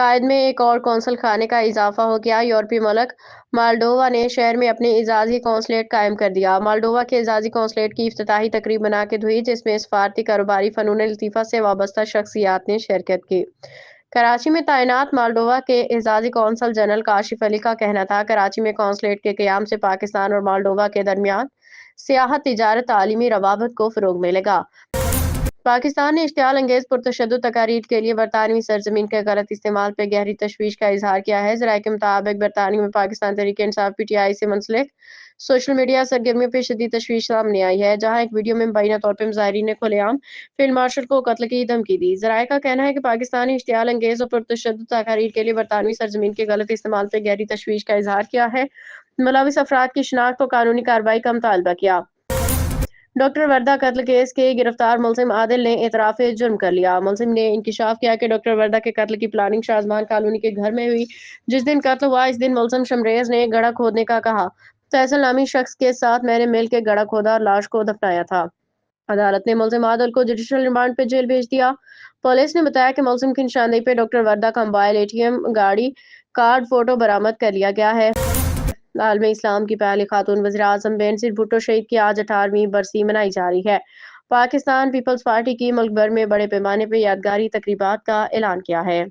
قائد میں ایک اور قونصل خانے کا اضافہ ہو گیا۔ یورپی ملک مالڈووا نے شہر میں اپنے اعزازی قونصلیٹ قائم کر دیا۔ مالڈووا کے اعزازی قونصلیٹ کی افتتاحی تقریب منعقد ہوئی، جس میں سفارتی، کاروباری، فنون لطیفہ سے وابستہ شخصیات نے شرکت کی۔ کراچی میں تعینات مالڈووا کے اعزازی قونصل جنرل کاشف علی کا کہنا تھا، کراچی میں قونصلیٹ کے قیام سے پاکستان اور مالڈووا کے درمیان سیاحت، تجارت، تعلیمی روابط کو فروغ ملے گا۔ پاکستان نے اشتعال انگیز پرتشدد تقاریر کے لیے برطانوی سرزمین کے غلط استعمال پر گہری تشویش کا اظہار کیا ہے۔ ذرائع کے مطابق برطانیہ میں Pakistan Tehreek Insaf P T I سے منسلک سوشل میڈیا سرگرمیوں پہ شدید تشویش سامنے آئی ہے، جہاں ایک ویڈیو میں مبینہ طور پر مظاہرین نے کھلے عام فیلڈ مارشل کو قتل کی دھمکی دی۔ ذرائع کا کہنا ہے کہ پاکستان نے اشتعال انگیز اور پرتشدد تقاریر کے لیے برطانوی سرزمین کے غلط استعمال پر گہری تشویش کا اظہار کیا ہے، ملوث افراد کی شناخت اور قانونی کارروائی کا مطالبہ کیا۔ ڈاکٹر وردہ قتل کیس کے گرفتار ملزم عادل نے اعتراف جرم کر لیا۔ ملزم نے انکشاف کیا کہ ڈاکٹر وردہ کے قتل کی پلاننگ شازمان کالونی کے گھر میں ہوئی۔ جس دن قتل ہوا، اس دن ملزم شمریز نے گڑھا کھودنے کا کہا۔ فیصل نامی شخص کے ساتھ میں نے مل کے گڑھا کھودا اور لاش کو دفنایا تھا۔ عدالت نے ملزم عادل کو جوڈیشل ریمانڈ پہ جیل بھیج دیا۔ پولیس نے بتایا کہ ملزم کی نشاندہی پہ ڈاکٹر وردہ کا موبائل، ATM، گاڑی، کارڈ، فوٹو برآمد کر لیا گیا ہے۔ عالم اسلام کی پہلی خاتون وزیراعظم بینظیر بھٹو شہید کی آج 18ویں برسی منائی جا رہی ہے۔ پاکستان پیپلز پارٹی کی ملک بھر میں بڑے پیمانے پہ یادگاری تقریبات کا اعلان کیا ہے۔